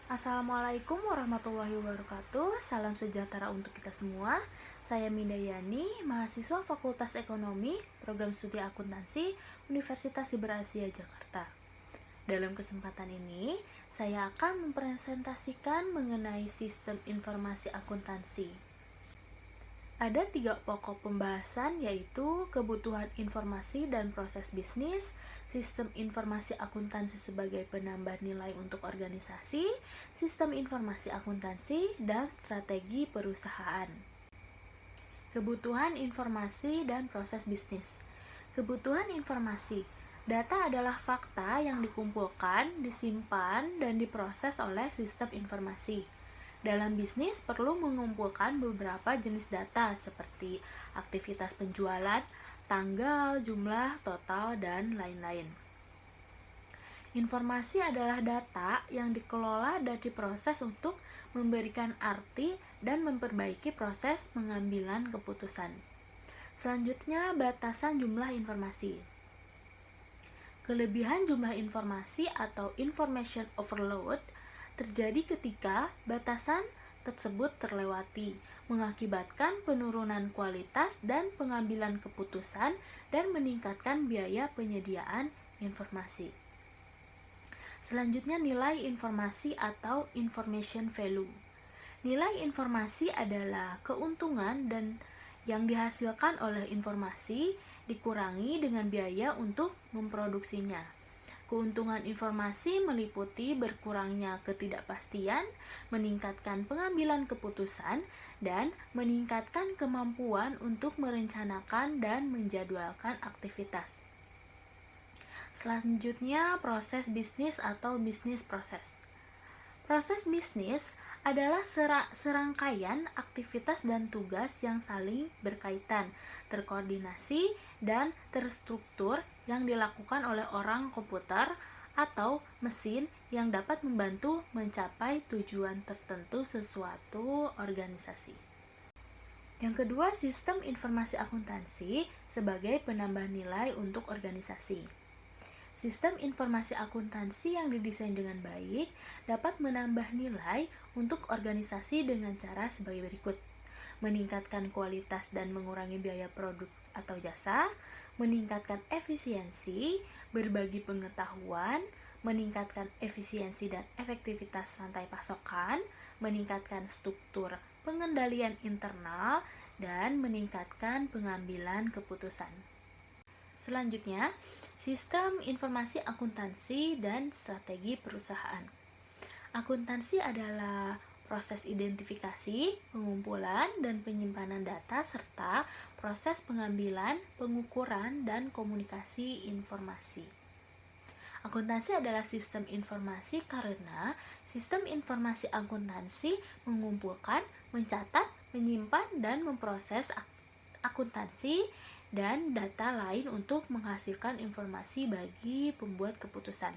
Assalamualaikum warahmatullahi wabarakatuh. Salam sejahtera untuk kita semua. Saya Mindayani, mahasiswa Fakultas Ekonomi, Program Studi Akuntansi, Universitas Siber Asia Jakarta. Dalam kesempatan ini, saya akan mempresentasikan mengenai sistem informasi akuntansi. Ada 3 pokok pembahasan, yaitu kebutuhan informasi dan proses bisnis, sistem informasi akuntansi sebagai penambah nilai untuk organisasi, sistem informasi akuntansi, dan strategi perusahaan. Kebutuhan informasi dan proses bisnis. Kebutuhan informasi. Data adalah fakta yang dikumpulkan, disimpan, dan diproses oleh sistem informasi. Dalam bisnis perlu mengumpulkan beberapa jenis data seperti aktivitas penjualan, tanggal, jumlah, total, dan lain-lain. Informasi adalah data yang dikelola dan diproses untuk memberikan arti dan memperbaiki proses pengambilan keputusan. Selanjutnya, batasan jumlah informasi. Kelebihan jumlah informasi atau information overload terjadi ketika batasan tersebut terlewati, mengakibatkan penurunan kualitas dan pengambilan keputusan dan meningkatkan biaya penyediaan informasi. Selanjutnya, nilai informasi atau information value. Nilai informasi adalah keuntungan dan yang dihasilkan oleh informasi dikurangi dengan biaya untuk memproduksinya. Keuntungan informasi meliputi berkurangnya ketidakpastian, meningkatkan pengambilan keputusan, dan meningkatkan kemampuan untuk merencanakan dan menjadwalkan aktivitas. Selanjutnya, proses bisnis atau bisnis proses. Proses bisnis adalah serangkaian aktivitas dan tugas yang saling berkaitan, terkoordinasi, dan terstruktur yang dilakukan oleh orang komputer atau mesin yang dapat membantu mencapai tujuan tertentu sesuatu organisasi. Yang kedua, sistem informasi akuntansi sebagai penambah nilai untuk organisasi. Sistem informasi akuntansi yang didesain dengan baik dapat menambah nilai untuk organisasi dengan cara sebagai berikut: meningkatkan kualitas dan mengurangi biaya produk atau jasa, meningkatkan efisiensi, berbagi pengetahuan, meningkatkan efisiensi dan efektivitas rantai pasokan, meningkatkan struktur pengendalian internal, dan meningkatkan pengambilan keputusan. Selanjutnya, sistem informasi akuntansi dan strategi perusahaan. Akuntansi adalah proses identifikasi, pengumpulan, dan penyimpanan data serta proses pengambilan, pengukuran, dan komunikasi informasi. Akuntansi adalah sistem informasi karena sistem informasi akuntansi mengumpulkan, mencatat, menyimpan, dan memproses akuntansi dan data lain untuk menghasilkan informasi bagi pembuat keputusan.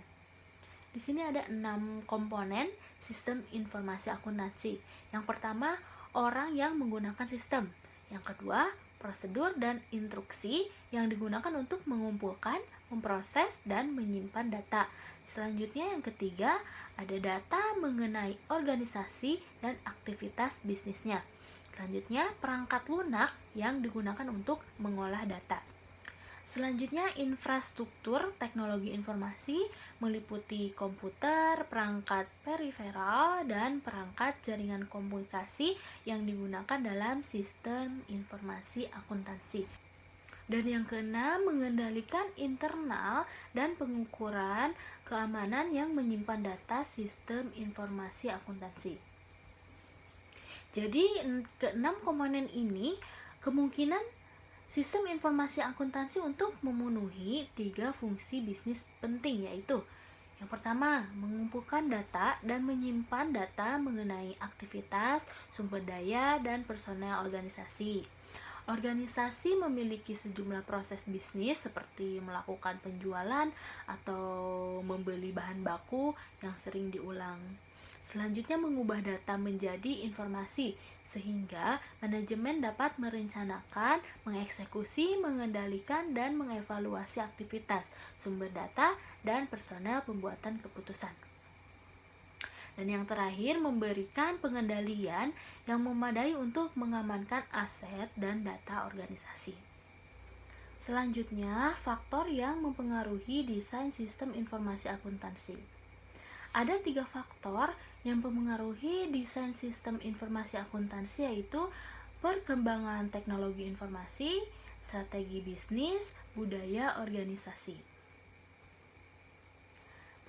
Di sini ada 6 komponen sistem informasi akuntansi. Yang pertama, orang yang menggunakan sistem. Yang kedua, prosedur dan instruksi yang digunakan untuk mengumpulkan, memproses, dan menyimpan data. Selanjutnya, yang ketiga, ada data mengenai organisasi dan aktivitas bisnisnya. Selanjutnya, perangkat lunak yang digunakan untuk mengolah data. Selanjutnya, infrastruktur teknologi informasi meliputi komputer, perangkat periferal, dan perangkat jaringan komunikasi yang digunakan dalam sistem informasi akuntansi. Dan yang keenam, mengendalikan internal dan pengukuran keamanan yang menyimpan data sistem informasi akuntansi. Jadi, keenam komponen ini kemungkinan sistem informasi akuntansi untuk memenuhi 3 fungsi bisnis penting, yaitu yang pertama, mengumpulkan data dan menyimpan data mengenai aktivitas, sumber daya, dan personel organisasi. Organisasi memiliki sejumlah proses bisnis seperti melakukan penjualan atau membeli bahan baku yang sering diulang. Selanjutnya, mengubah data menjadi informasi sehingga manajemen dapat merencanakan, mengeksekusi, mengendalikan, dan mengevaluasi aktivitas, sumber data, dan personel pembuatan keputusan. Dan yang terakhir, memberikan pengendalian yang memadai untuk mengamankan aset dan data organisasi. Selanjutnya, faktor yang mempengaruhi desain sistem informasi akuntansi. Ada 3 faktor yang mempengaruhi desain sistem informasi akuntansi, yaitu perkembangan teknologi informasi, strategi bisnis, budaya organisasi.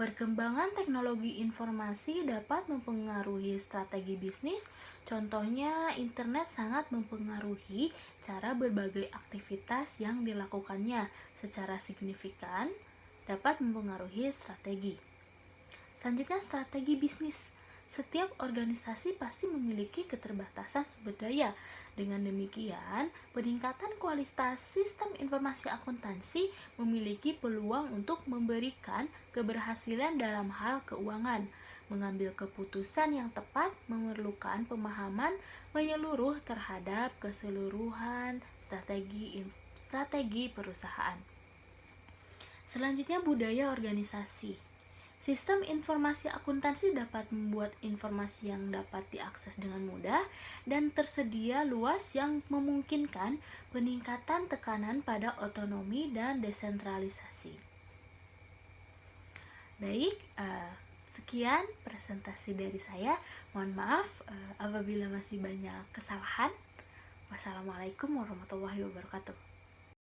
Perkembangan teknologi informasi dapat mempengaruhi strategi bisnis. Contohnya, internet sangat mempengaruhi cara berbagai aktivitas yang dilakukannya secara signifikan, dapat mempengaruhi strategi. Selanjutnya, strategi bisnis. Setiap organisasi pasti memiliki keterbatasan sumber daya. Dengan demikian, peningkatan kualitas sistem informasi akuntansi memiliki peluang untuk memberikan keberhasilan dalam hal keuangan. Mengambil keputusan yang tepat memerlukan pemahaman menyeluruh terhadap keseluruhan strategi perusahaan. Selanjutnya, budaya organisasi. Sistem informasi akuntansi dapat membuat informasi yang dapat diakses dengan mudah dan tersedia luas yang memungkinkan peningkatan tekanan pada otonomi dan desentralisasi. Baik, sekian presentasi dari saya. Mohon maaf apabila masih banyak kesalahan. Wassalamualaikum warahmatullahi wabarakatuh.